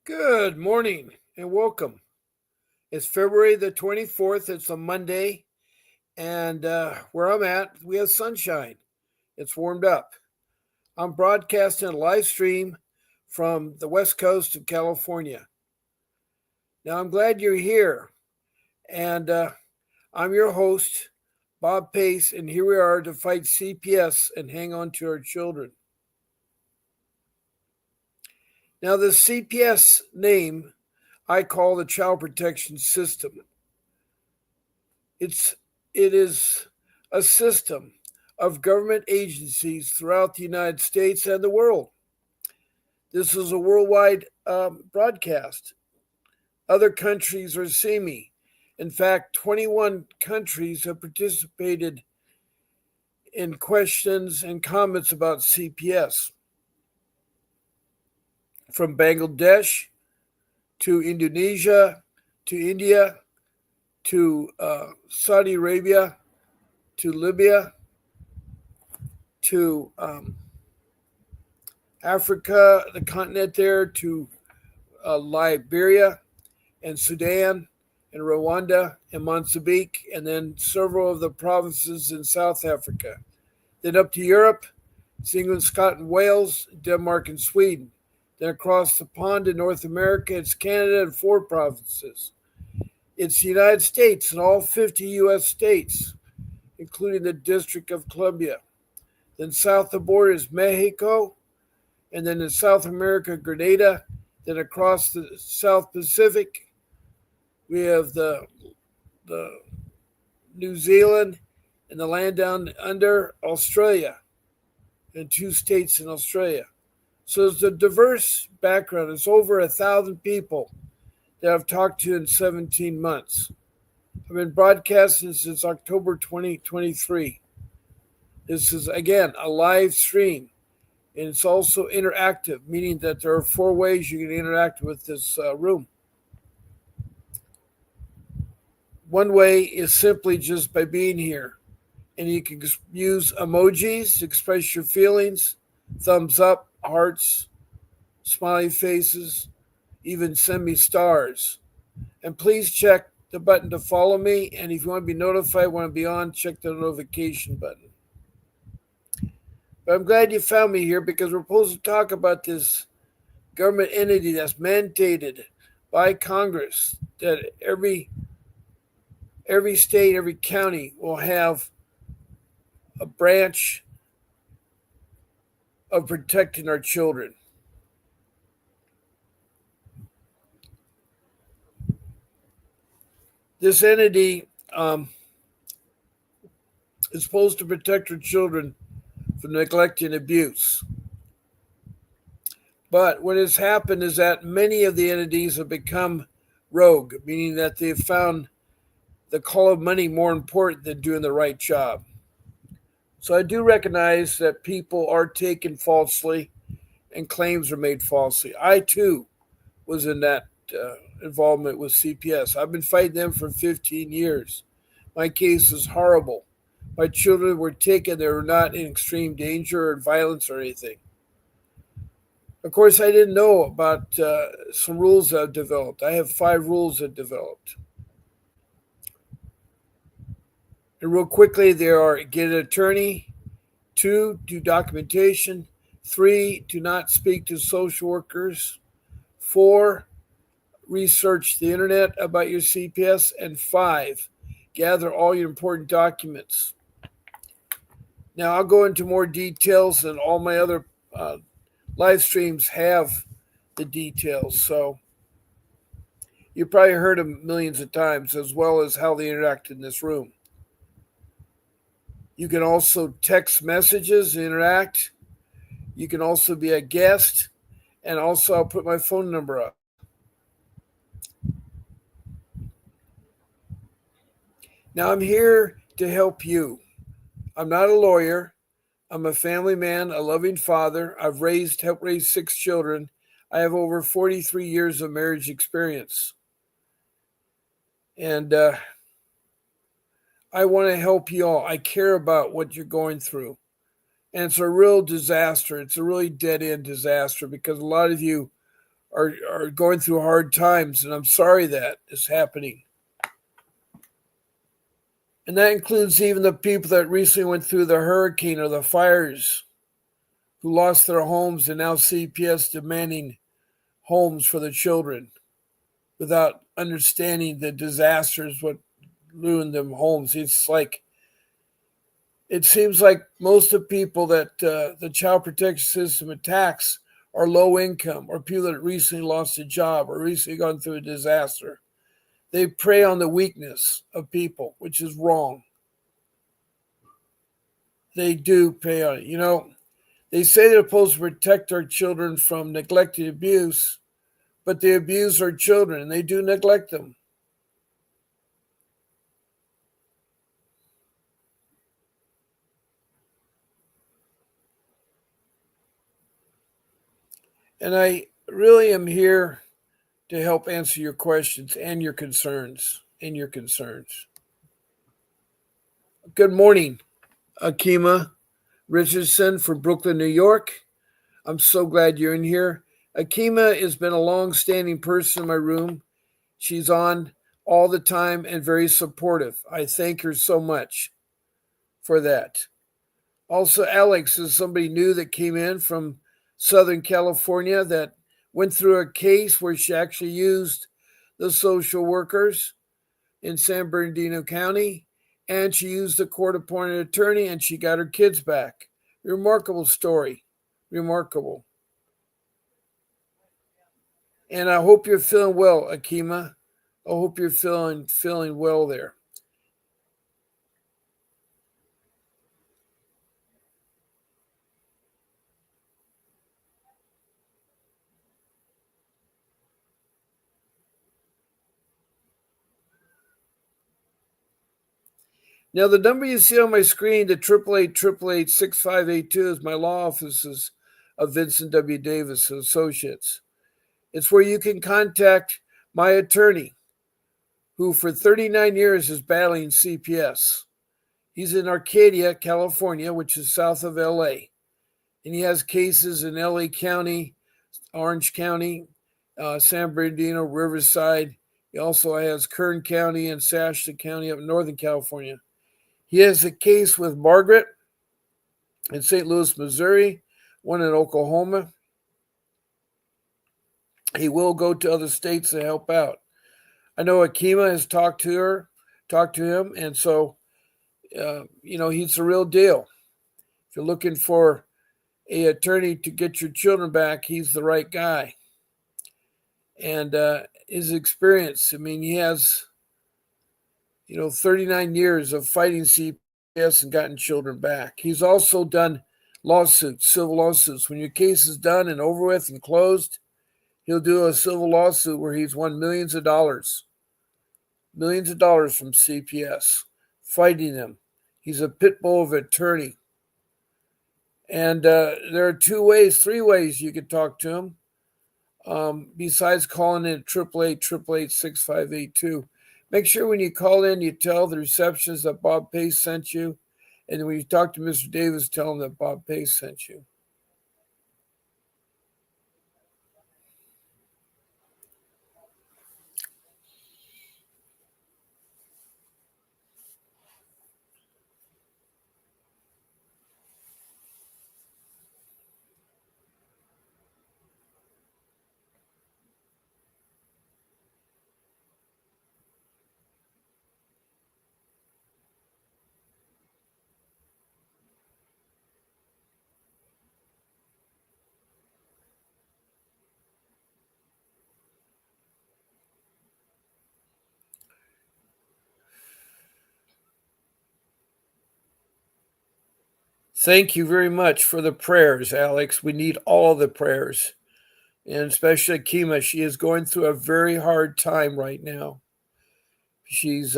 Good morning and welcome. It's February the 24th. It's a Monday, and where I'm at, we have sunshine. It's warmed up. I'm broadcasting a live stream from the west coast of California. Now, I'm glad you're here, and I'm your host, Bob Pace, and here we are to fight CPS and hang on to our children. Now, the CPS name I call the Child Protection System. It is a system of government agencies throughout the United States and the world. This is a worldwide broadcast. Other countries are seeing me. In fact, 21 countries have participated in questions and comments about CPS. From Bangladesh to Indonesia to India to Saudi Arabia to Libya to Africa, the continent there, to Liberia and Sudan and Rwanda and Mozambique, and then several of the provinces in South Africa. Then up to Europe, it's England, Scotland, Wales, Denmark, and Sweden. Then across the pond to North America, it's Canada and 4 provinces. It's the United States and all 50 U.S. states, including the District of Columbia. Then south of the border is Mexico, and then in South America, Grenada. Then across the South Pacific, we have the New Zealand and the land down under Australia, and 2 states in Australia. So it's a diverse background. It's over 1,000 people that I've talked to in 17 months. I've been broadcasting since October 2023. This is, again, a live stream, and it's also interactive, meaning that there are 4 ways you can interact with this room. One way is simply just by being here, and you can use emojis to express your feelings, thumbs up, hearts, smiley faces, even send me stars. And please check the button to follow me, and if you want to be notified when I'm on, check the notification button. But I'm glad you found me here because we're supposed to talk about this government entity that's mandated by Congress that every state, every county will have a branch of protecting our children. This entity is supposed to protect our children from neglect and abuse. But what has happened is that many of the entities have become rogue, meaning that they've found the call of money more important than doing the right job. So I do recognize that people are taken falsely and claims are made falsely. I, too, was in that involvement with CPS. I've been fighting them for 15 years. My case is horrible. My children were taken. They were not in extreme danger or violence or anything. Of course, I didn't know about some rules that I've developed. I have 5 rules that developed. And real quickly, there are: get an attorney, 2, do documentation, 3, do not speak to social workers, 4, research the internet about your CPS, and 5, gather all your important documents. Now, I'll go into more details, and all my other live streams have the details. So you probably heard them millions of times, as well as how they interact in this room. You can also text messages and interact. You can also be a guest, and also I'll put my phone number up. Now, I'm here to help you. I'm not a lawyer. I'm a family man, a loving father. I've helped raise 6 children. I have over 43 years of marriage experience. And I want to help you all. I care about what you're going through. And it's a real disaster. It's a really dead-end disaster because a lot of you are going through hard times, and I'm sorry that is happening. And that includes even the people that recently went through the hurricane or the fires, who lost their homes, and now CPS demanding homes for the children without understanding the disasters what ruined them homes. It seems like most of the people that the child protection system attacks are low income or people that recently lost a job or recently gone through a disaster. They prey on the weakness of people, which is wrong. They do prey on it. They say they're supposed to protect our children from neglect and abuse, but they abuse our children and they do neglect them. And I really am here to help answer your questions and your concerns. Good morning, Akima Richardson from Brooklyn, New York. I'm so glad you're in here. Akima has been a long-standing person in my room. She's on all the time and very supportive. I thank her so much for that. Also, Alex is somebody new that came in from Southern California that went through a case where she actually used the social workers in San Bernardino County, and she used a court-appointed attorney, and she got her kids back. Remarkable story. Remarkable. And I hope you're feeling well, Akima. I hope you're feeling well there. Now, the number you see on my screen, the 888-888-6582, is my law offices of Vincent W. Davis and Associates. It's where you can contact my attorney, who for 39 years is battling CPS. He's in Arcadia, California, which is south of LA. And he has cases in LA County, Orange County, San Bernardino, Riverside. He also has Kern County and Shasta County up in Northern California. He has a case with Margaret in St. Louis, Missouri, one in Oklahoma. He will go to other states to help out. I know Akima has talked to him, and so, he's the real deal. If you're looking for an attorney to get your children back, he's the right guy. And his experience, he has 39 years of fighting CPS and gotten children back. He's also done lawsuits, civil lawsuits. When your case is done and over with and closed, he'll do a civil lawsuit where he's won millions of dollars from CPS, fighting them. He's a pit bull of an attorney. And there are three ways you could talk to him, besides calling in at 888-888-6582. Make sure when you call in, you tell the receptionist that Bob Pace sent you. And when you talk to Mr. Davis, tell him that Bob Pace sent you. Thank you very much for the prayers, Alex. We need all the prayers. And especially Akima, she is going through a very hard time right now. She's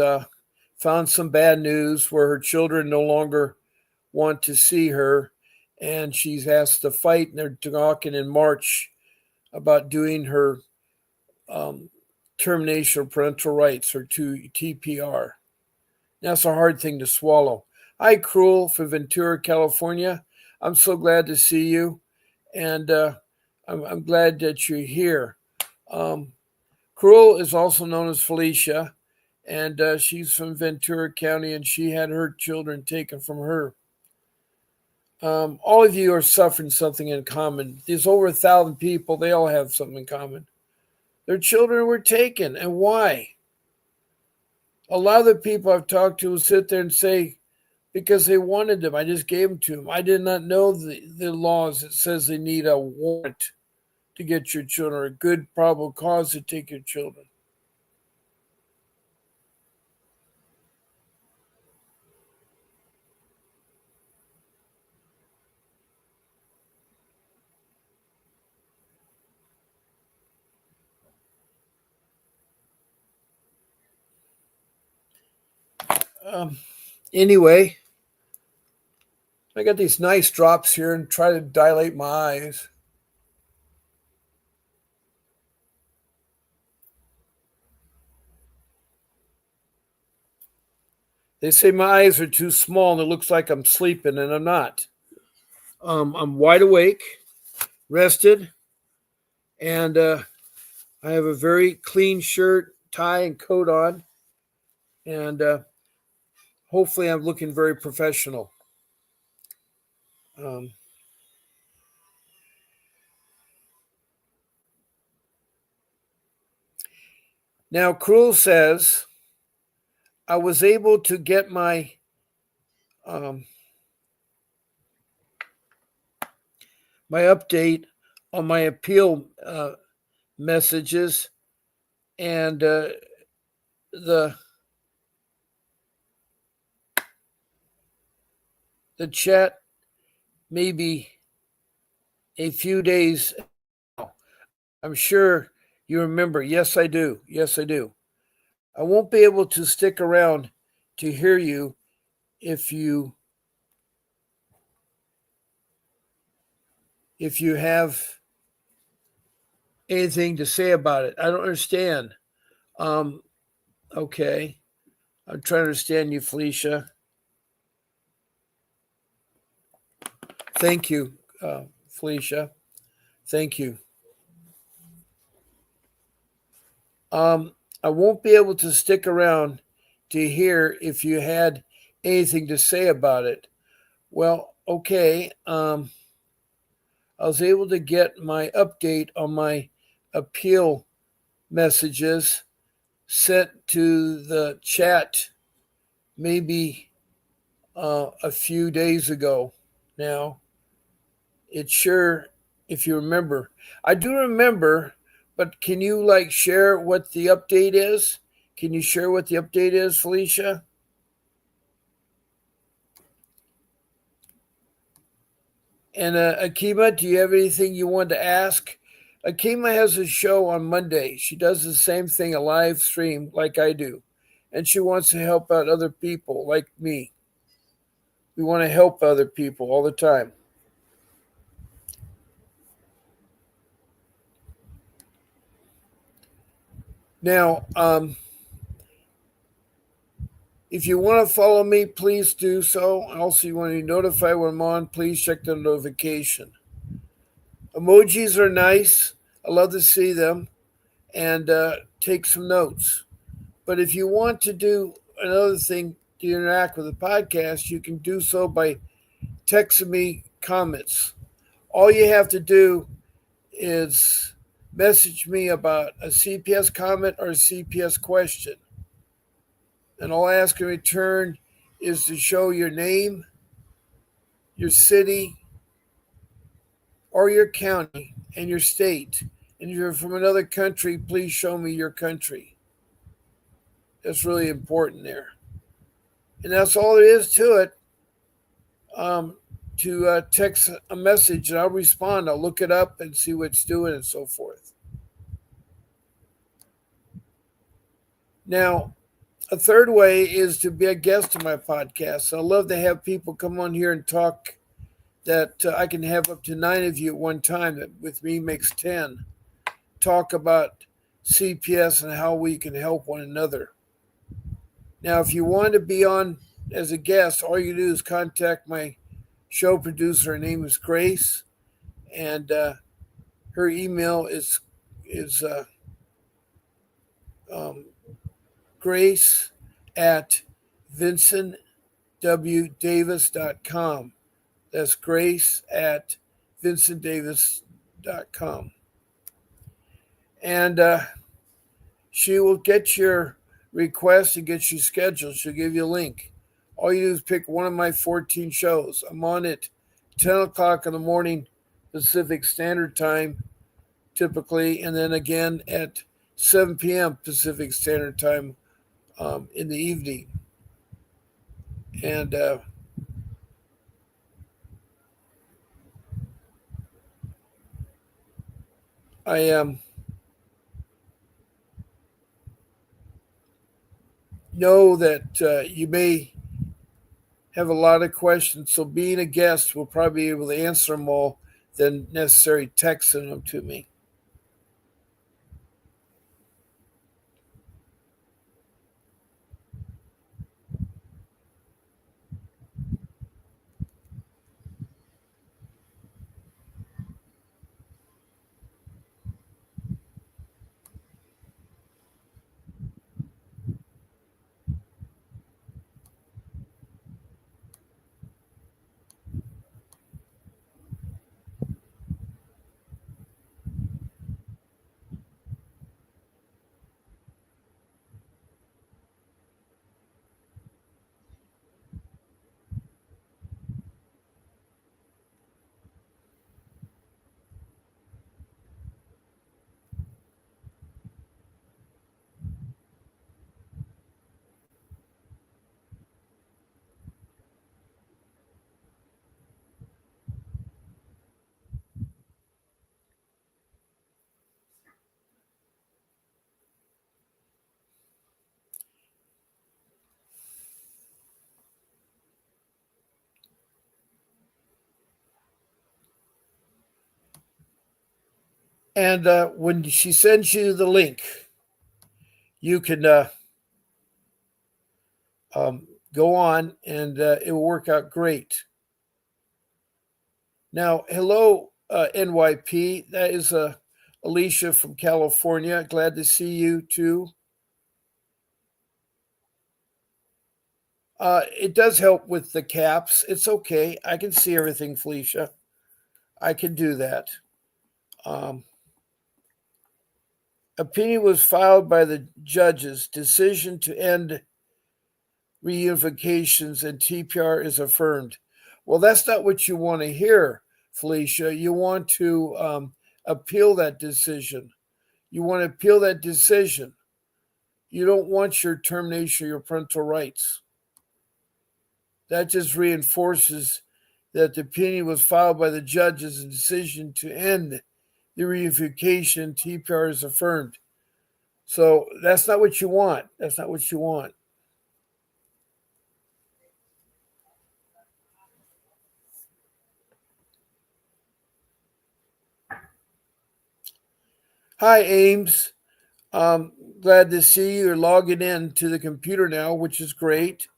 found some bad news where her children no longer want to see her, and she's asked to fight, and they're talking in March about doing her termination of parental rights, or TPR. That's a hard thing to swallow. Hi, Cruel from Ventura, California. I'm so glad to see you, and I'm glad that you're here. Um, Cruel is also known as Felicia, and she's from Ventura County, and she had her children taken from her. All of you are suffering something in common. There's over 1,000 people. They all have something in common. Their children were taken. And why? A lot of the people I've talked to will sit there and say, because they wanted them. I just gave them to them. I did not know the laws that says they need a warrant to get your children, or a good probable cause to take your children. Um, anyway, I got these nice drops here and try to dilate my eyes. They say my eyes are too small and it looks like I'm sleeping, and I'm not. I'm wide awake, rested, and I have a very clean shirt, tie, and coat on, and hopefully I'm looking very professional. Um, Now, Cruel says I was able to get um, my update on my appeal messages, and the the chat maybe a few days. I'm sure you remember. Yes, I do. Yes, I do. I won't be able to stick around to hear you if you have anything to say about it. I don't understand. Um, okay, I'm trying to understand you, Felicia. Thank you, Felicia. Thank you. I won't be able to stick around to hear if you had anything to say about it. Well, okay. I was able to get my update on my appeal messages sent to the chat maybe a few days ago now. It's sure, if you remember. I do remember, but can you share what the update is? Can you share what the update is, Felicia? And Akima, do you have anything you want to ask? Akima has a show on Monday. She does the same thing, a live stream like I do. And she wants to help out other people like me. We want to help other people all the time. Now, if you want to follow me, please do so. Also, you want to be notified when I'm on, please check the notification. Emojis are nice. I love to see them and take some notes. But if you want to do another thing to interact with the podcast, you can do so by texting me comments. All you have to do is message me about a CPS comment or a CPS question. And all I ask in return is to show your name, your city, or your county and your state. And if you're from another country, please show me your country. That's really important there. And that's all there is to it. To text a message and I'll respond. I'll look it up and see what it's doing and so forth. Now, a third way is to be a guest on my podcast. I love to have people come on here and talk that I can have up to 9 of you at one time. That with me makes 10. Talk about CPS and how we can help one another. Now, if you want to be on as a guest, all you do is contact my show producer. Her name is Grace, and her email is Grace at vincentwdavis.com. That's Grace at vincentdavis.com. And she will get your request and get you scheduled. She'll give you a link. All you do is pick one of my 14 shows. I'm on at 10 o'clock in the morning Pacific Standard Time, typically, and then again at 7 p.m. Pacific Standard Time in the evening. And I know that you may have a lot of questions, so being a guest will probably be able to answer them all than necessarily texting them to me. And when she sends you the link, you can go on and it will work out great. Now, hello, NYP. That is Alicia from California. Glad to see you too. It does help with the caps. It's okay. I can see everything, Felicia. I can do that. Opinion was filed by the judges. Decision to end reunifications and TPR is affirmed. Well, that's not what you want to hear, Felicia. You want to appeal that decision. You want to appeal that decision. You don't want your termination of your parental rights. That just reinforces that the opinion was filed by the judges and decision to end the reunification TPR is affirmed. So that's not what you want. That's not what you want. Hi, Ames. Glad to see you. You're logging in to the computer now, which is great.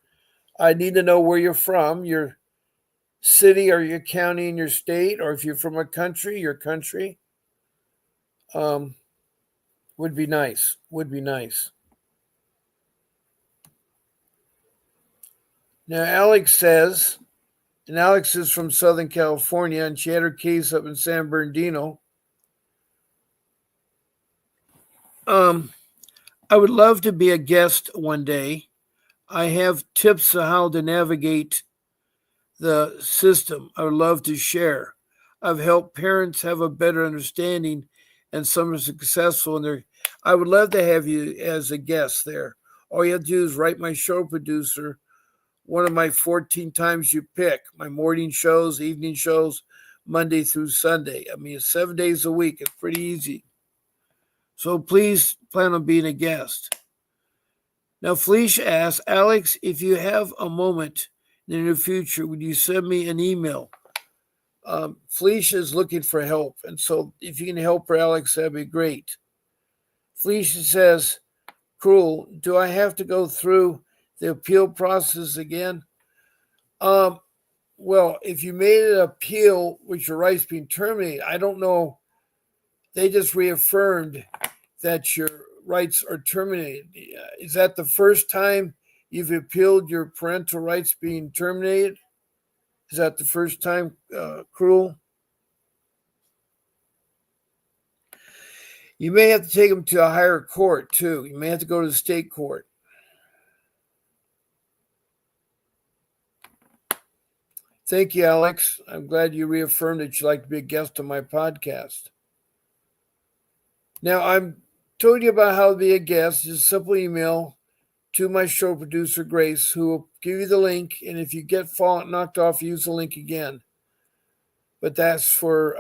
I need to know where you're from, your city or your county and your state, or if you're from a country, your country. Would be nice. Would be nice. Now, Alex says, and Alex is from Southern California, and she had her case up in San Bernardino. I would love to be a guest one day. I have tips on how to navigate the system I would love to share. I've helped parents have a better understanding, and some are successful in their. I would love to have you as a guest there. All you have to do is write my show producer one of my 14 times you pick, my morning shows, evening shows, Monday through Sunday. I mean, it's 7 days a week. It's pretty easy. So please plan on being a guest. Now, Felicia asks, Alex, if you have a moment in the near future, would you send me an email? Felicia is looking for help. And so if you can help her, Alex, that'd be great. Felicia says, Cruel, do I have to go through the appeal process again? Well, if you made an appeal with your rights being terminated, I don't know. They just reaffirmed that your rights are terminated. Is that the first time you've appealed your parental rights being terminated? Is that the first time, Cruel? You may have to take them to a higher court, too. You may have to go to the state court. Thank you, Alex. I'm glad you reaffirmed that you'd like to be a guest on my podcast. Now, I'm told you about how to be a guest. Just simply email to my show producer, Grace, who will give you the link. And if you get knocked off, use the link again. But that's for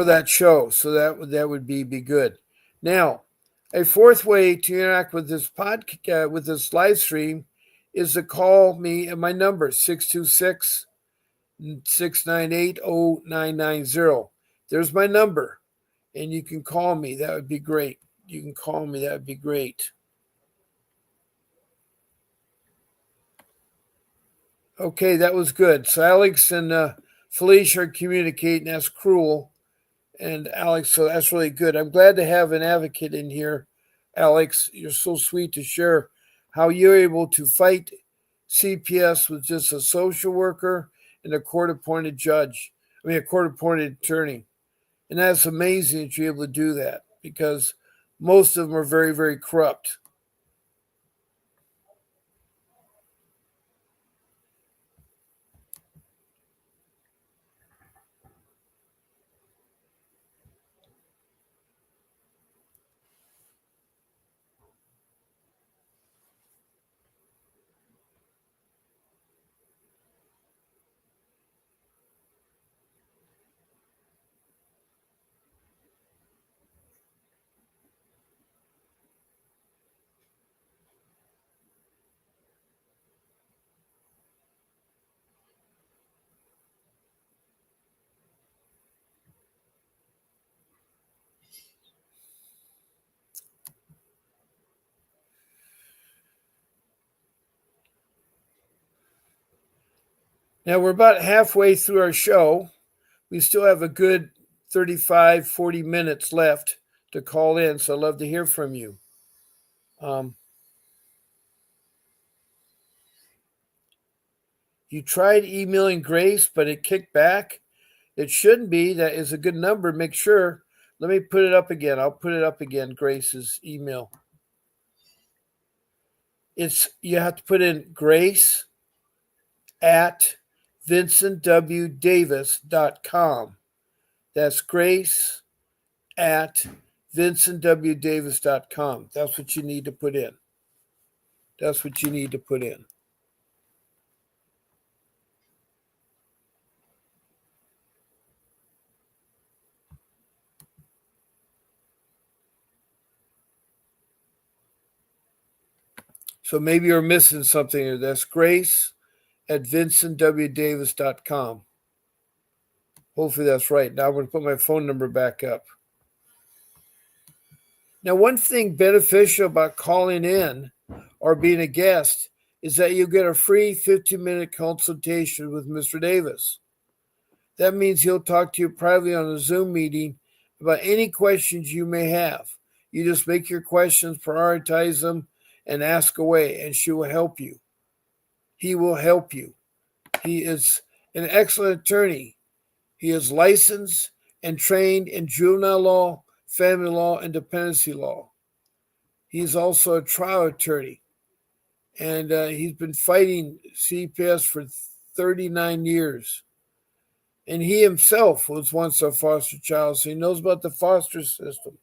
that show. So that would be good. Now, a fourth way to interact with this podcast, with this live stream, is to call me at my number 626-698-0990. There's my number, and you can call me. That would be great. You can call me. That would be great. Okay, that was good. So Alex and Felicia are communicating. That's Cruel. And Alex, so that's really good. I'm glad to have an advocate in here. Alex, you're so sweet to share how you're able to fight CPS with just a social worker and a court-appointed judge. I mean, a court-appointed attorney. And that's amazing that you're able to do that because most of them are very, very corrupt. Now, we're about halfway through our show. We still have a good 35, 40 minutes left to call in, so I'd love to hear from you. You tried emailing Grace, but it kicked back. It shouldn't be. That is a good number. Make sure. Let me put it up again. I'll put it up again, Grace's email. You have to put in Grace at vincentwdavis.com. That's Grace at vincentwdavis.com. That's what you need to put in. That's what you need to put in. So maybe you're missing something here. That's Grace at vincentwdavis.com. Hopefully that's right. Now I'm going to put my phone number back up. Now, one thing beneficial about calling in or being a guest is that you get a free 15-minute consultation with Mr. Davis. That means he'll talk to you privately on a Zoom meeting about any questions you may have. You just make your questions, prioritize them, and ask away, and she will help you. He will help you. He is an excellent attorney. He is licensed and trained in juvenile law, family law, and dependency law. He's also a trial attorney, and he's been fighting CPS for 39 years. And he himself was once a foster child, so he knows about the foster system.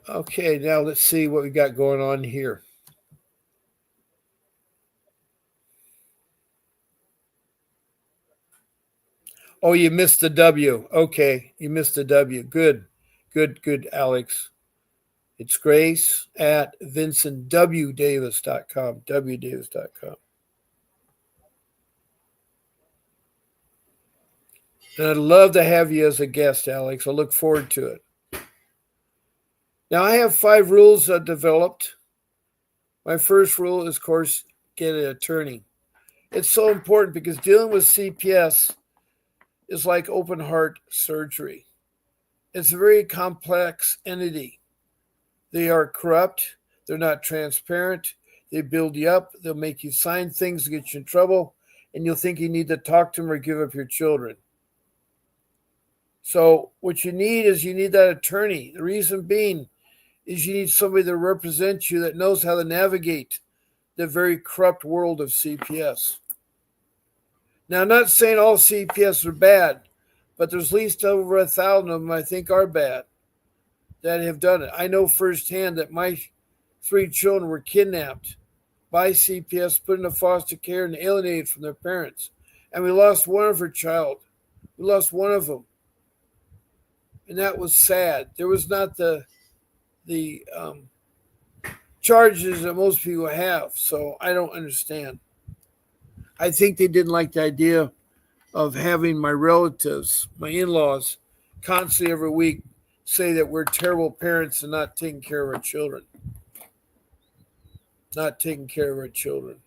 Okay, now let's see what we got going on here. Oh, you missed the W. Okay, you missed the W. Good, good, Alex. It's Grace at vincentwdavis.com. Wdavis.com. And I'd love to have you as a guest, Alex. I look forward to it. Now, I have 5 rules I developed. My first rule is, of course, get an attorney. It's so important because dealing with CPS is like open heart surgery. It's a very complex entity. They are corrupt. They're not transparent. They build you up. They'll make you sign things to get you in trouble, and you'll think you need to talk to them or give up your children. So what you need is you need that attorney. The reason being is you need somebody to represent you that knows how to navigate the very corrupt world of CPS. Now, I'm not saying all CPS are bad, but there's at least over 1,000 of them I think are bad that have done it. I know firsthand that my 3 children were kidnapped by CPS, put into foster care, and alienated from their parents. And we lost one of her child. We lost one of them. And that was sad. There was not the charges that most people have, so I don't understand. I think they didn't like the idea of having my relatives, my in-laws, constantly every week say that we're terrible parents and not taking care of our children. Not taking care of our children.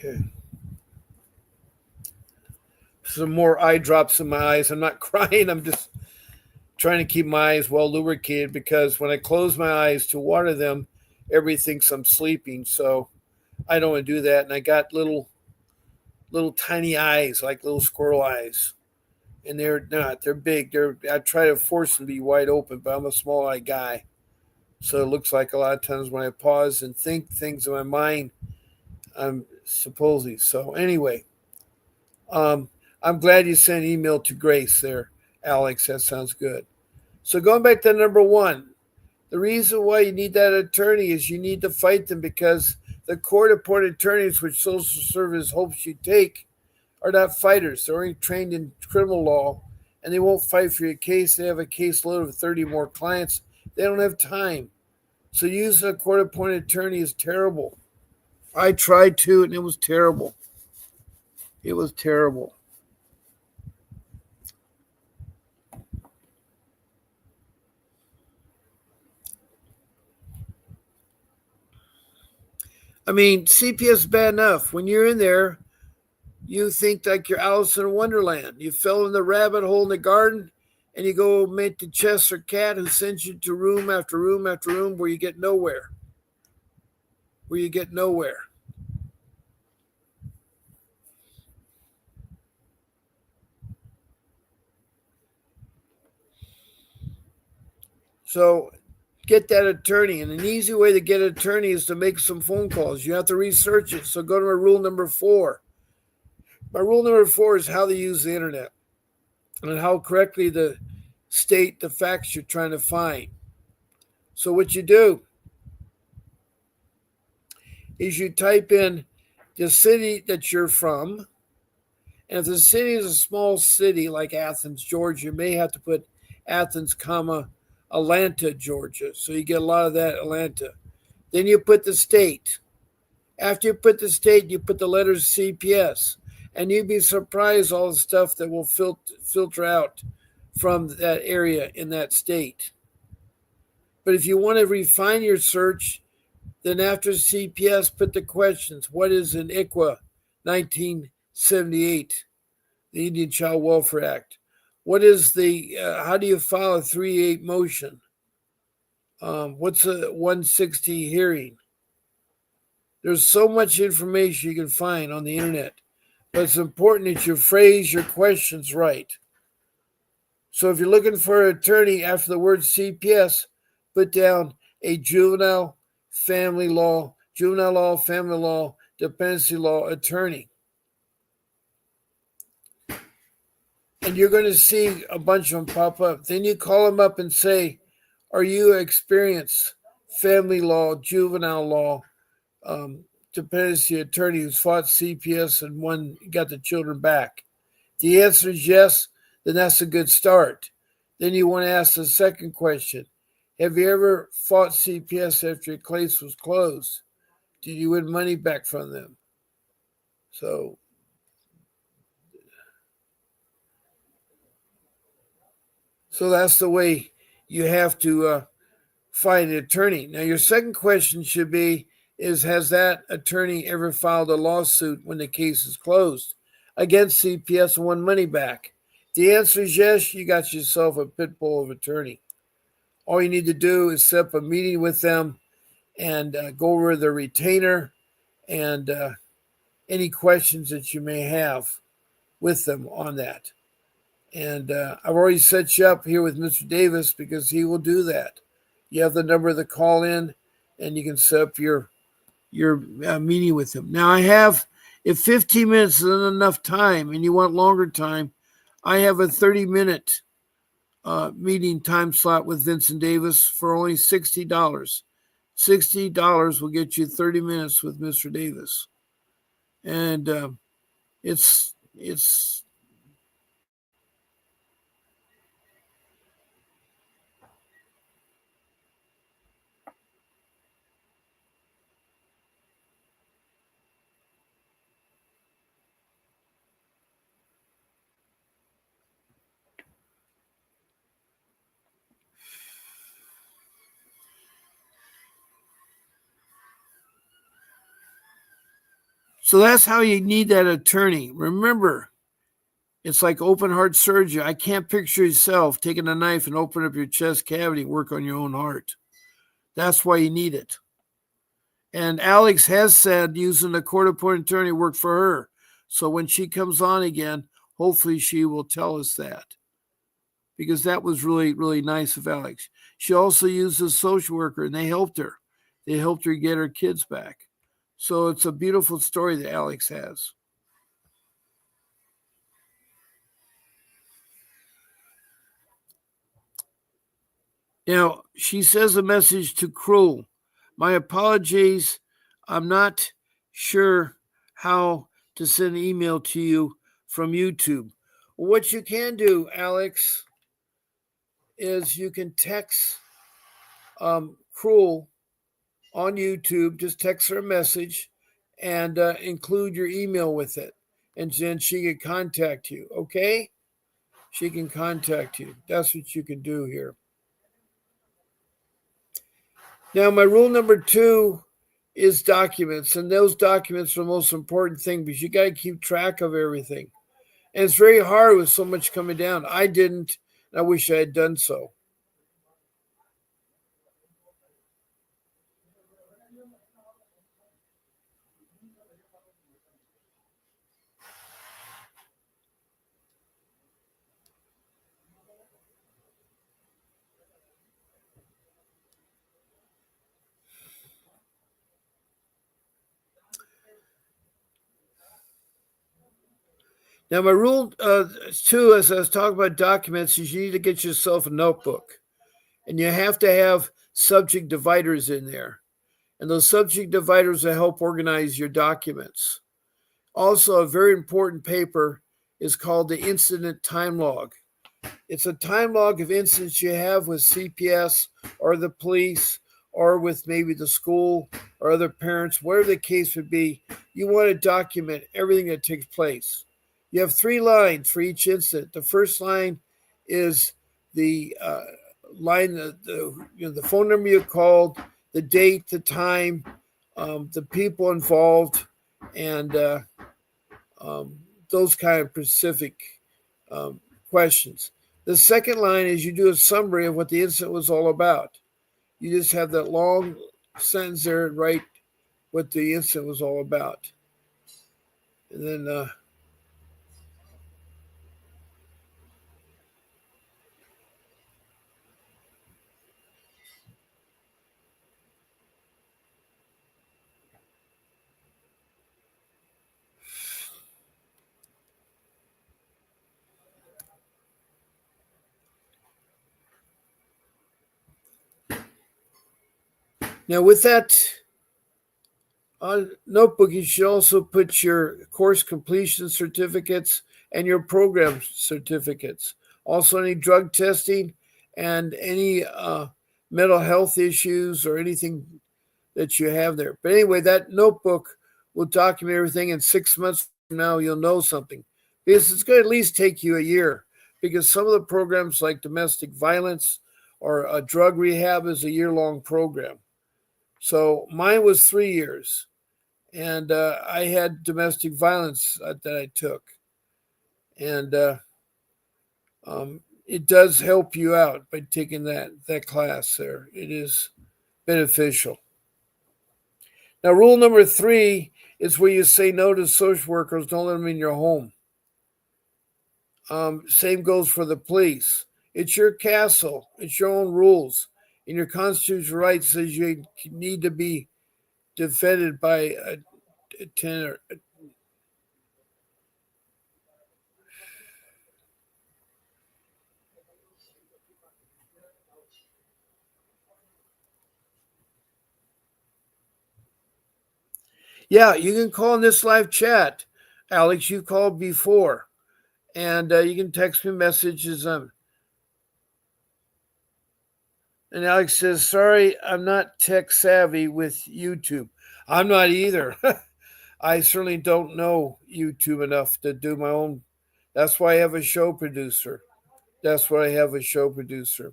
Okay. Some more eye drops in my eyes. I'm not crying. I'm just trying to keep my eyes well lubricated because when I close my eyes to water them, everybody thinks I'm sleeping. So I don't want to do that. And I got little tiny eyes, like little squirrel eyes. And they're not. They're big. I try to force them to be wide open, but I'm a small eye guy. So it looks like a lot of times when I pause and think things in my mind, I'm supposedly. So anyway, I'm glad you sent an email to Grace there, Alex. That sounds good. So going back to number 1, the reason why you need that attorney is you need to fight them because the court-appointed attorneys, which social service hopes you take, are not fighters. They're only trained in criminal law, and they won't fight for your case. They have a caseload of 30 more clients. They don't have time. So using a court-appointed attorney is terrible. I tried to, and it was terrible. It was terrible. I mean, CPS is bad enough. When you're in there, you think like you're Alice in Wonderland. You fell in the rabbit hole in the garden, and you go meet the Chester cat who sends you to room after room after room where you get nowhere. Where you get nowhere. So get that attorney. And an easy way to get an attorney is to make some phone calls. You have to research it. So go to my rule number 4. My rule number 4 is how to use the internet and how correctly to state the facts you're trying to find. So what you do is you type in the city that you're from. And if the city is a small city like Athens, Georgia, you may have to put Athens, comma, Atlanta, Georgia. So you get a lot of that, Atlanta. Then you put the state. After you put the state, you put the letters CPS. And you'd be surprised all the stuff that will filter out from that area in that state. But if you want to refine your search, then after CPS, put the questions. What is an ICWA 1978, the Indian Child Welfare Act? What is how do you file a 3-8 motion? What's a 160 hearing? There's so much information you can find on the internet, but it's important that you phrase your questions right. So if you're looking for an attorney after the word CPS, put down a juvenile family law dependency law attorney. And you're going to see a bunch of them pop up. Then you call them up and say, are you experienced family law, juvenile law, dependency attorney who's fought CPS and got the children back? The answer is yes, then that's a good start. Then you want to ask the second question. Have you ever fought CPS after your case was closed? Did you win money back from them? So that's the way you have to find an attorney. Now, your second question should be, has that attorney ever filed a lawsuit when the case is closed against CPS and won money back? The answer is yes, you got yourself a pit bull of attorney. All you need to do is set up a meeting with them and go over the retainer and any questions that you may have with them on that. And I've already set you up here with Mr. Davis because he will do that. You have the number to call in, and you can set up your meeting with him. Now, if 15 minutes isn't enough time and you want longer time, I have a 30-minute meeting time slot with Vincent Davis for only $60. $60 will get you 30 minutes with Mr. Davis. And it's so that's how you need that attorney. Remember, it's like open heart surgery. I can't picture yourself taking a knife and open up your chest cavity and work on your own heart. That's why you need it. And Alex has said using a court-appointed attorney worked for her. So when she comes on again, hopefully she will tell us that. Because that was really, really nice of Alex. She also used a social worker, and they helped her. They helped her get her kids back. So it's a beautiful story that Alex has. Now, she says a message to Cruel. My apologies. I'm not sure how to send an email to you from YouTube. What you can do, Alex, is you can text Cruel on YouTube. Just text her a message and include your email with it. And then she can contact you, okay? She can contact you. That's what you can do here. Now, my rule number 2 is documents, and those documents are the most important thing because you got to keep track of everything. And it's very hard with so much coming down. I didn't, and I wish I had done so. Now, my rule 2, as I was talking about documents, is you need to get yourself a notebook. And you have to have subject dividers in there. And those subject dividers will help organize your documents. Also, a very important paper is called the incident time log. It's a time log of incidents you have with CPS or the police or with maybe the school or other parents, whatever the case would be. You want to document everything that takes place. You have 3 lines for each incident. The first line is the line, the phone number you called, the date, the time, the people involved, and those kind of specific questions. The second line is you do a summary of what the incident was all about. You just have that long sentence there and write what the incident was all about. And then Now, with that notebook, you should also put your course completion certificates and your program certificates. Also, any drug testing and any mental health issues or anything that you have there. But anyway, that notebook will document everything. In 6 months from now, you'll know something because it's going to at least take you a year. Because some of the programs, like domestic violence or drug rehab, is a year-long program. So mine was 3 years, and I had domestic violence that I took, and it does help you out by taking that class there. It is beneficial. Now, rule number 3 is where you say no to social workers. Don't let them in your home. Same goes for the police. It's your castle. It's your own rules. And your constitutional right says you need to be defended by a tenor. Yeah, you can call in this live chat. Alex, you called before. And you can text me messages. And Alex says, sorry, I'm not tech savvy with YouTube. I'm not either. I certainly don't know YouTube enough to do my own. That's why I have a show producer. That's why I have a show producer.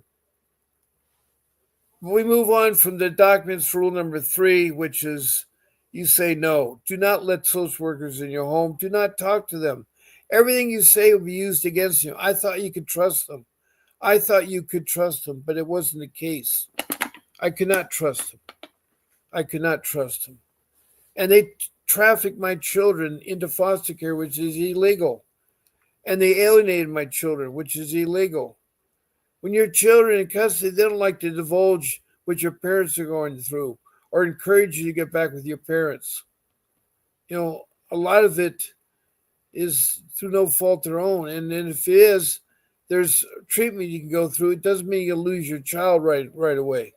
We move on from the documents rule number 3, which is you say no. Do not let social workers in your home. Do not talk to them. Everything you say will be used against you. I thought you could trust them. I thought you could trust them, but it wasn't the case. I could not trust them. I could not trust them. And they trafficked my children into foster care, which is illegal. And they alienated my children, which is illegal. When your children in custody, they don't like to divulge what your parents are going through or encourage you to get back with your parents. A lot of it is through no fault of their own. And then if it is, there's treatment you can go through. It doesn't mean you lose your child right away.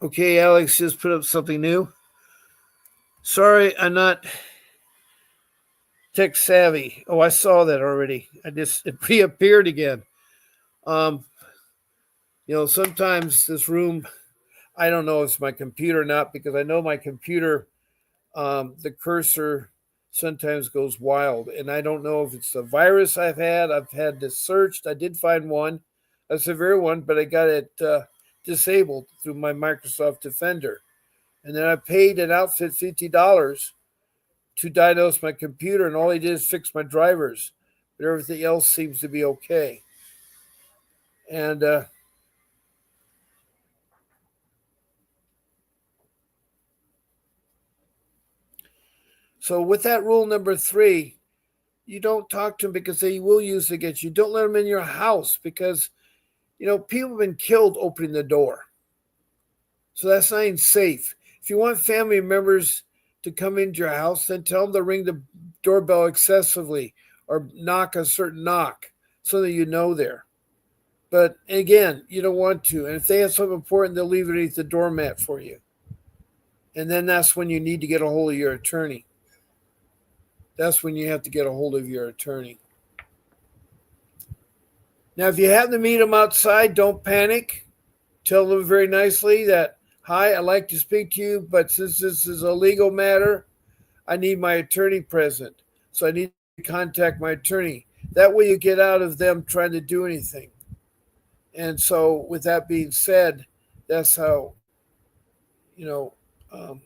Okay, Alex just put up something new. Sorry, I'm not tech savvy. Oh, I saw that already. It reappeared again. Um, sometimes this room, I don't know if it's my computer or not because I know my computer, the cursor sometimes goes wild, and I don't know if it's a virus I've had. I've had this searched. I did find one, a severe one, but I got it disabled through my Microsoft Defender, and then I paid an outfit $50 to diagnose my computer, and all he did is fix my drivers, but everything else seems to be okay. And so, with that rule number 3, you don't talk to them because they will use it against you. Don't let them in your house because people have been killed opening the door, so that's not even safe. If you want family members to come into your house, then tell them to ring the doorbell excessively or knock a certain knock so that there. But again, you don't want to. And if they have something important, they'll leave it underneath the doormat for you. And then that's when you need to get a hold of your attorney. That's when you have to get a hold of your attorney. Now, if you happen to meet them outside, don't panic. Tell them very nicely that, hi, I'd like to speak to you, but since this is a legal matter, I need my attorney present. So I need to contact my attorney. That way you get out of them trying to do anything. And so, with that being said, that's how, you know, um,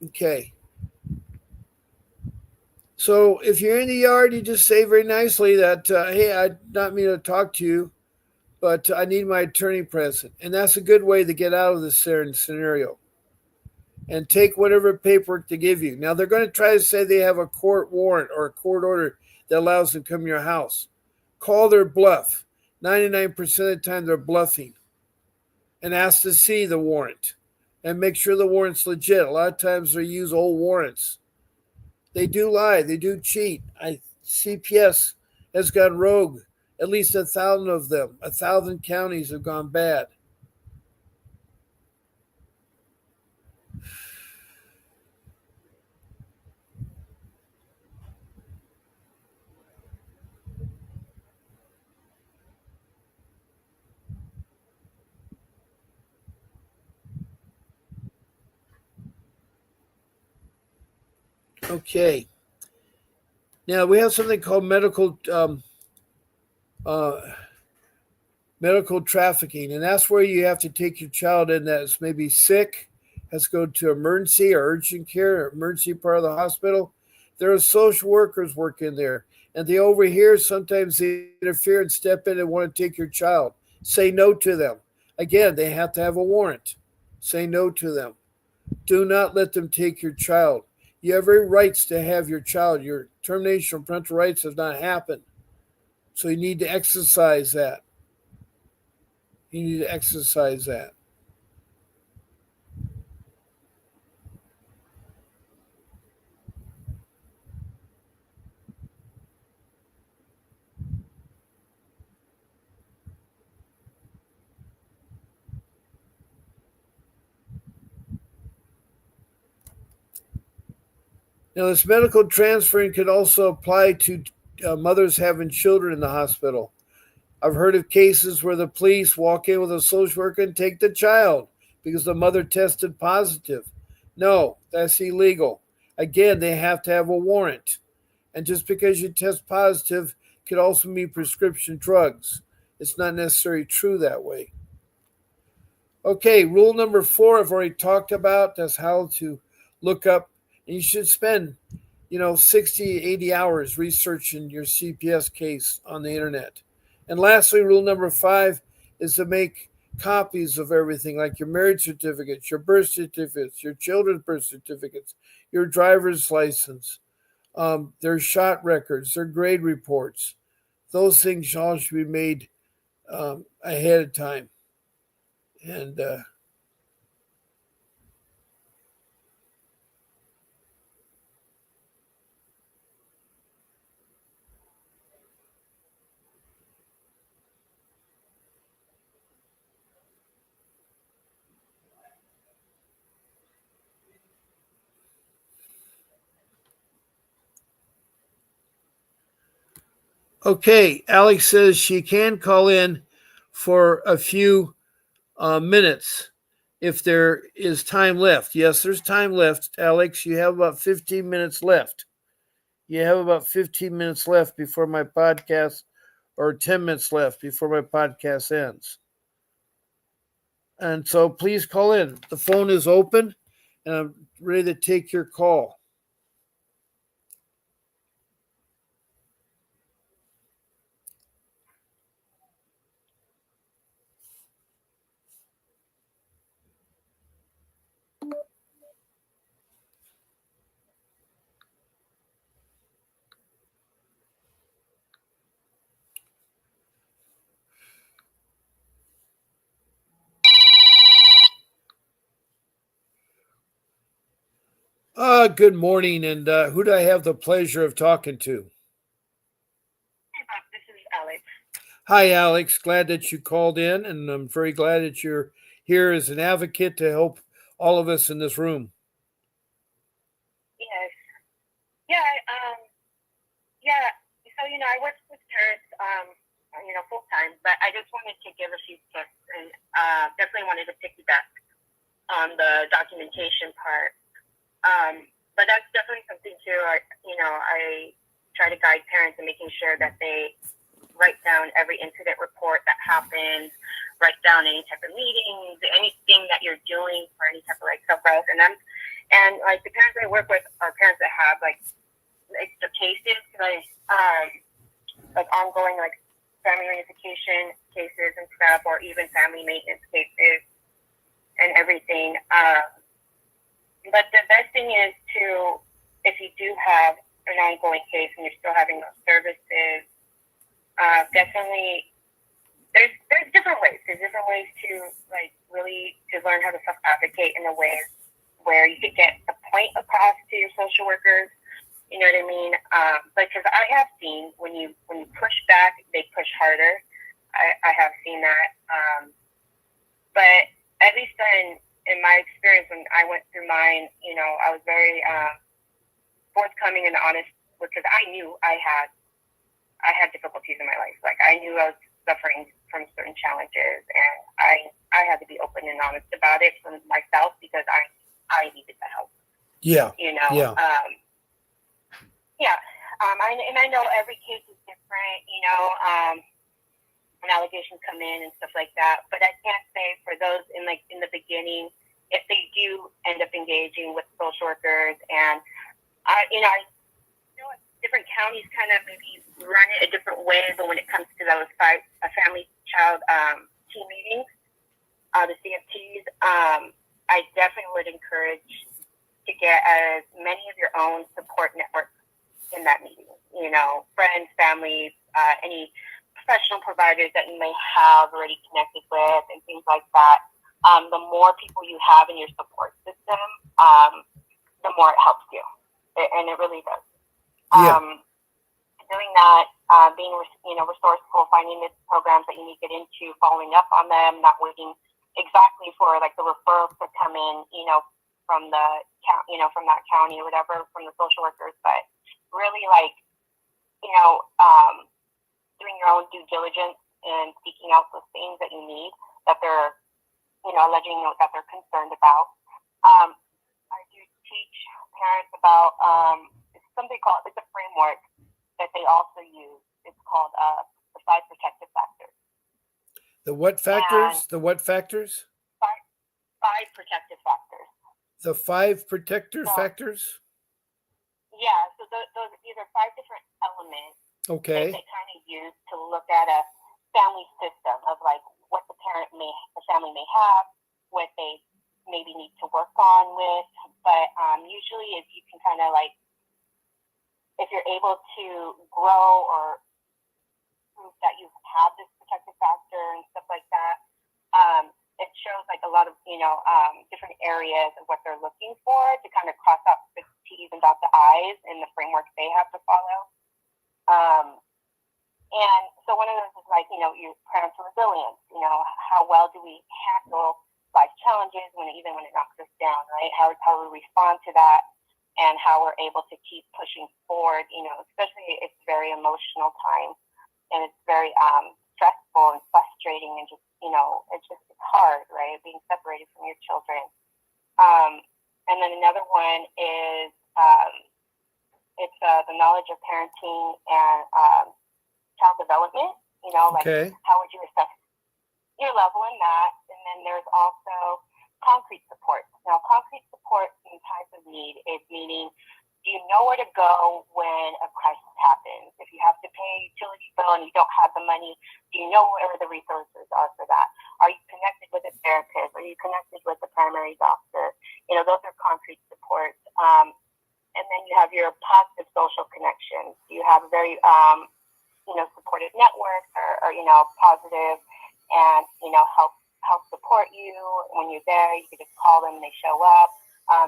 okay. So, if you're in the yard, you just say very nicely that, hey, I not mean to talk to you, but I need my attorney present. And that's a good way to get out of this scenario. And take whatever paperwork they give you. Now, they're going to try to say they have a court warrant or a court order that allows them to come to your house. Call their bluff. 99% of the time, they're bluffing. And ask to see the warrant. And make sure the warrant's legit. A lot of times they use old warrants. They do lie. They do cheat. CPS has gone rogue. At least 1,000 of them. 1,000 counties have gone bad. Okay. Now we have something called uh, medical trafficking, and that's where you have to take your child in that's maybe sick, has to go to emergency or urgent care, or emergency part of the hospital. There are social workers working there, and they overhear. Sometimes they interfere and step in and want to take your child. Say no to them. Again, they have to have a warrant. Say no to them. Do not let them take your child. You have every rights to have your child. Your termination of parental rights has not happened. So you need to exercise that. You need to exercise that. Now, this medical transferring could also apply to mothers having children in the hospital. I've heard of cases where the police walk in with a social worker and take the child because the mother tested positive. No, that's illegal. Again, they have to have a warrant. And just because you test positive could also mean prescription drugs. It's not necessarily true that way. Okay, rule number 4 I've already talked about. That's how to look up. And you should spend 60, 80 hours researching your CPS case on the internet. And lastly, rule number 5 is to make copies of everything, like your marriage certificates, your birth certificates, your children's birth certificates, your driver's license, their shot records, their grade reports. Those things all should be made ahead of time. And okay, Alex says she can call in for a few minutes if there is time left. Yes, there's time left, Alex. You have about 15 minutes left. You have about 15 minutes left before my podcast, or 10 minutes left before my podcast ends. And so please call in. The phone is open, and I'm ready to take your call. Good morning, and who do I have the pleasure of talking to? Hey, Bob, this is Alex. Hi, Alex. Glad that you called in, and I'm very glad that you're here as an advocate to help all of us in this room. Yes. Yeah. Yeah. So I work with parents, full time, but I just wanted to give a few tips, and definitely wanted to piggyback on the documentation part. But that's definitely something too. I try to guide parents in making sure that they write down every incident report that happens, write down any type of meetings, anything that you're doing for any type of self-growth. And like the parents I work with are parents that have like the cases, like ongoing family reunification cases and stuff, or even family maintenance cases and everything. But the best thing is to, if you do have an ongoing case and you're still having those services, definitely there's different ways. There's different ways to like really to learn how to self-advocate in a way where you could get a point across to your social workers. You know what I mean? Because I have seen when you push back, they push harder. I have seen that. But at least in my experience, when I went through mine, you know, I was very forthcoming and honest because I knew I had difficulties in my life. Like I knew I was suffering from certain challenges, and I had to be open and honest about it for myself because I needed the help. Yeah. You know. Yeah. Yeah. I know every case is different. You know, when allegations come in and stuff like that. But I can't say for those in the beginning, if they do end up engaging with social workers, and I know different counties kind of maybe run it a different way, but when it comes to those family child team meetings, the CFTs, I definitely would encourage to get as many of your own support networks in that meeting. You know, friends, family, any professional providers that you may have already connected with, and things like that. The more people you have in your support system, the more it helps you, and it really does. Doing that, being resourceful, finding the programs that you need to get into, following up on them, not waiting exactly for like the referrals to come in, you know, from from that county or whatever, from the social workers, but really like, you know, doing your own due diligence and seeking out those things that you need that they're, you know, alleging that they're concerned about. I do teach parents about it's a framework that they also use. It's called the 5 protective factors. The what factors? The what factors? 5 protective factors. The 5 protector factors? Yeah, so these are 5 different elements that they kind of use to look at a family system of like what the family may have, what they maybe need to work on with. But usually if you can kind of like, if you're able to grow or prove that you have this protective factor and stuff like that, it shows like a lot of, you know, different areas of what they're looking for to kind of cross out the T's and dot the I's in the framework they have to follow. And so one of those is like, you know, your parental resilience, you know, how well do we handle life challenges even when it knocks us down, right? How we respond to that, and how we're able to keep pushing forward, you know, especially it's very emotional time, and it's very stressful and frustrating, and just, you know, it's hard, right? Being separated from your children. And then another one is it's the knowledge of parenting and child development, you know, like how would you assess your level in that? And then there's also concrete support. Now, concrete support in times of need is meaning, do you know where to go when a crisis happens? If you have to pay a utility bill and you don't have the money, do you know where the resources are for that? Are you connected with a therapist? Are you connected with a primary doctor? You know, those are concrete supports. And then you have your positive social connections. You have a very, you know, supportive network or, you know, positive and, you know, help support you when you're there. You can just call them and they show up.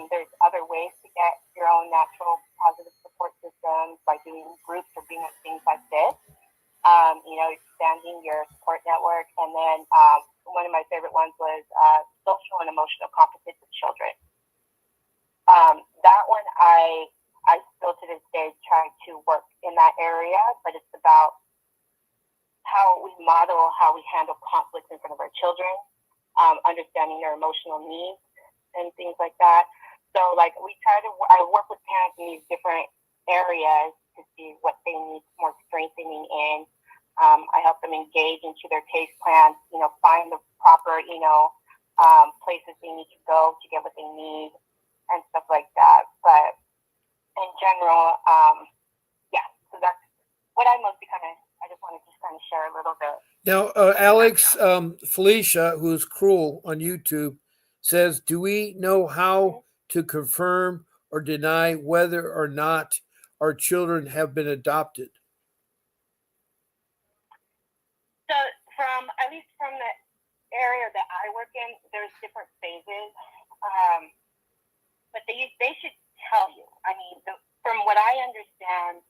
There's other ways to get your own natural positive support systems by doing groups or being at things like this. You know, expanding your support network. And then one of my favorite ones was social and emotional competence with children. That one I still to this day try to work in that area, but it's about how we model how we handle conflict in front of our children, understanding their emotional needs and things like that. So like I work with parents in these different areas to see what they need more strengthening in. I help them engage into their case plans, you know, find the proper, you know, places they need to go to get what they need and stuff like that. But in general, yeah, so that's what I mostly I just want to just kind of share a little bit. Now, Alex, Felicia, who is cruel on YouTube, says, "Do we know how to confirm or deny whether or not our children have been adopted?" So, from at least from the area that I work in, there's different phases, but they should tell you. I mean, from what I understand,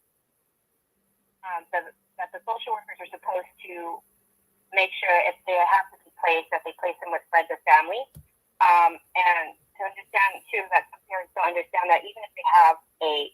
that the social workers are supposed to make sure if they have to be placed, that they place them with friends or family, and to understand too that some parents don't understand that even if they have a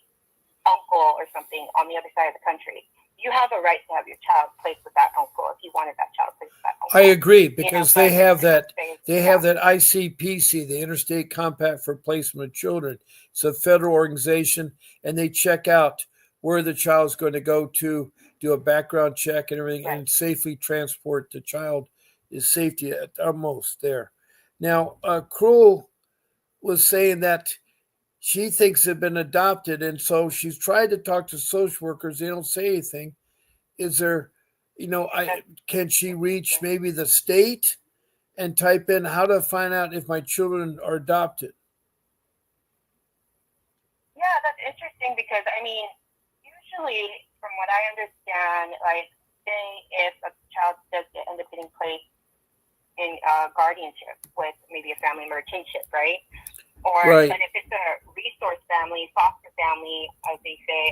uncle or something on the other side of the country, you have a right to have your child placed with that uncle if you wanted that child placed with that uncle. I agree, because they have that ICPC, the Interstate Compact for Placement of Children. It's a federal organization, and they check out where the child's going to go to, do a background check and everything, and safely transport the child. Is safety at utmost there. Now, Cruel was saying that she thinks they've been adopted, and so she's tried to talk to social workers. They don't say anything. Is there, can she reach maybe the state and type in how to find out if my children are adopted? Yeah, that's interesting because, I mean, usually from what I understand, like, say if a child does end up getting placed in guardianship with maybe a family member kinship, right? Or right. But if it's a resource family, foster family, as they say,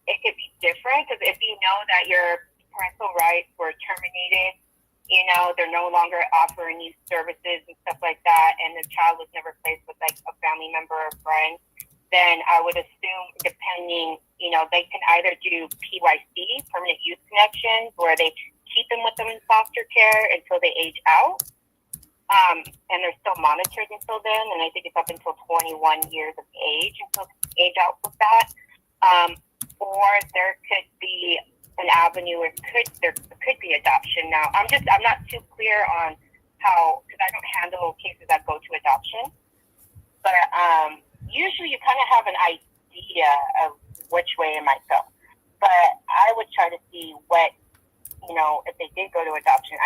it could be different because if you know that your parental rights were terminated, they're no longer offering you services and stuff like that, and the child was never placed with like a family member or friend, then I would assume, depending, they can either do PYC, permanent youth connections, where they keep them with them in foster care until they age out. And they're still monitored until then, and I think it's up until 21 years of age until they age out with that. Or there could be an avenue where there could be adoption. Now, I'm not too clear on how, because I don't handle cases that go to adoption. But usually you kind of have an idea of which way it might go. But I would try to see what, if they did go to adoption,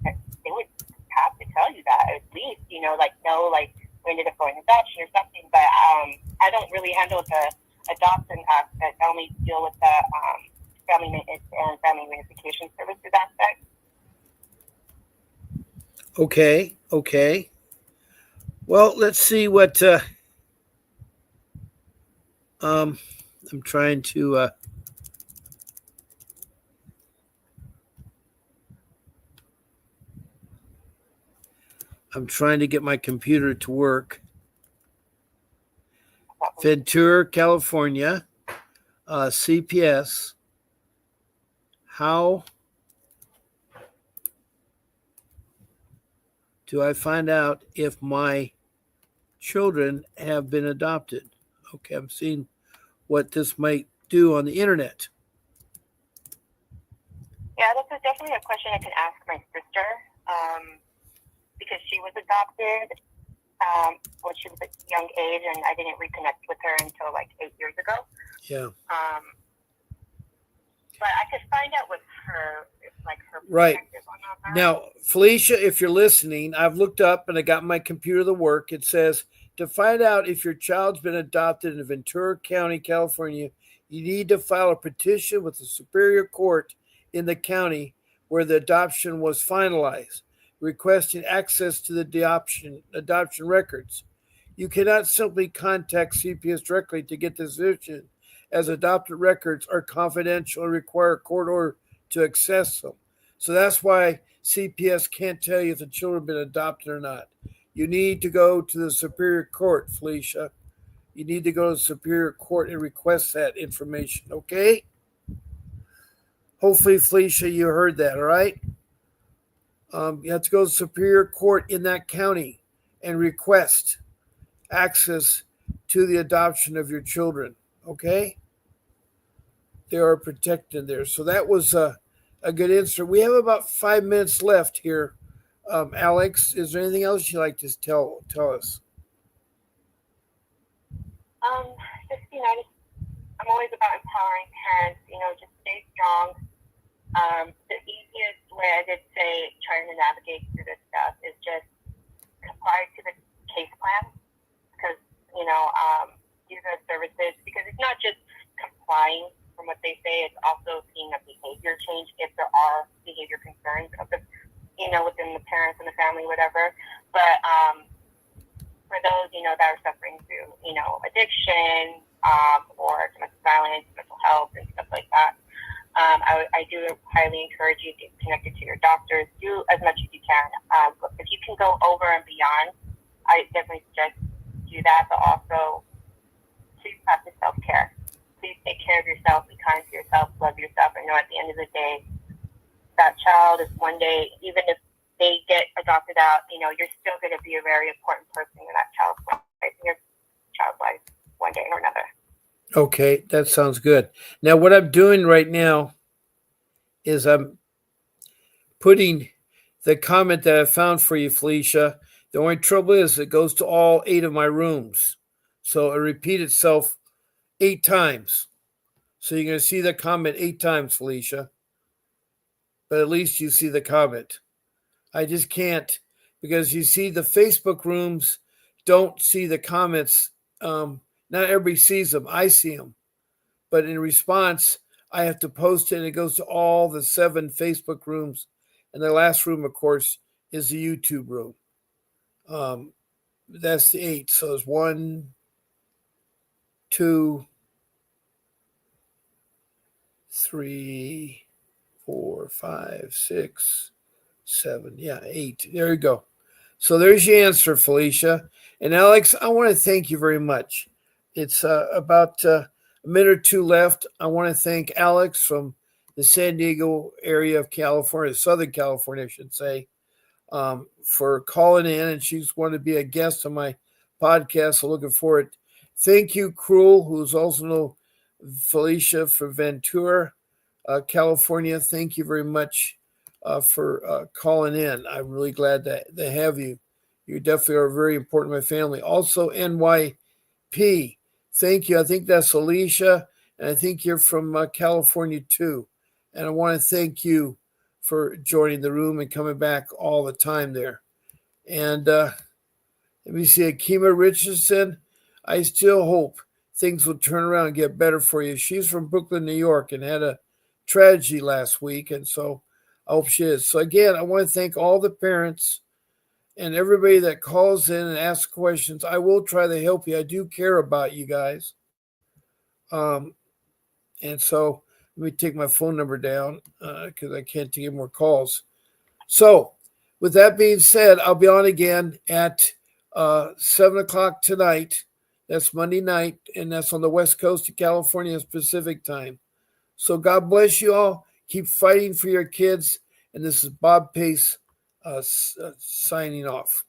they would have to tell you that at least, we ended up going to adoption or something. But I don't really handle the adoption aspect. I only deal with the family maintenance and family reunification services aspect. Okay. Well, let's see what I'm trying to get my computer to work. Ventura, California, CPS. How do I find out if my children have been adopted? Okay, I'm seeing what this might do on the internet. Yeah, that's definitely a question I can ask my sister, because she was adopted when she was a young age, and I didn't reconnect with her until like 8 years ago. Yeah. But I could find out with her, her right on that. Now, Felicia, if you're listening, I've looked up and I got my computer to work. It says to find out if your child's been adopted in Ventura County, California, you need to file a petition with the Superior Court in the county where the adoption was finalized, requesting access to the adoption records. You cannot simply contact CPS directly to get this decision, as adopted records are confidential and require a court order to access them. So that's why CPS can't tell you if the children have been adopted or not. You need to go to the Superior Court, Felicia. You need to go to the Superior Court and request that information, okay? Hopefully, Felicia, you heard that, all right? You have to go to the Superior Court in that county and request access to the adoption of your children, okay? They are protected there. So that was a good answer. We have about 5 minutes left here. Alex, is there anything else you'd like to tell us? I'm always about empowering parents. Just stay strong. change if there are behavior concerns of the, within the parents and the family, whatever. But for those, that are suffering through, addiction, or domestic violence, mental health, and stuff like that, I do highly encourage you to get connected to your doctors. Do as much as you can. If you can go over and beyond, I definitely suggest do that, but also please practice self-care. Please take care of yourself, be kind to yourself, love yourself, and know at the end of the day, that child is one day, even if they get adopted out, you're still going to be a very important person in that child's life, in your child's life, one day or another. Okay, that sounds good. Now, what I'm doing right now is I'm putting the comment that I found for you, Felicia. The only trouble is it goes to all 8 of my rooms. So it repeats itself 8 times. So you're going to see the comment 8 times, Felicia. But at least you see the comment. I just can't, because you see the Facebook rooms don't see the comments. Not everybody sees them. I see them. But in response, I have to post it, and it goes to all the 7 Facebook rooms. And the last room, of course, is the YouTube room. That's the 8. So it's 1, 2, 3, 4, 5, 6, 7. Yeah, 8. There you go. So there's your answer, Felicia. And Alex, I want to thank you very much. It's about a minute or 2 left. I want to thank Alex from the San Diego area of California, Southern California, I should say, for calling in. And she's wanted to be a guest on my podcast. So looking forward. Thank you, Cruel, who's also know Felicia from Ventura, California. Thank you very much for calling in. I'm really glad that they have you. You definitely are very important to my family. Also, NYP, thank you. I think that's Alicia, and I think you're from California too. And I want to thank you for joining the room and coming back all the time there. And let me see, Akima Richardson, I still hope things will turn around and get better for you. She's from Brooklyn, New York, and had a tragedy last week, and so I hope she is. So again, I want to thank all the parents and everybody that calls in and asks questions. I will try to help you. I do care about you guys. And so let me take my phone number down because I can't take any more calls. So with that being said, I'll be on again at 7 o'clock tonight. That's Monday night, and that's on the West Coast of California Pacific time. So God bless you all. Keep fighting for your kids. And this is Bob Pace signing off.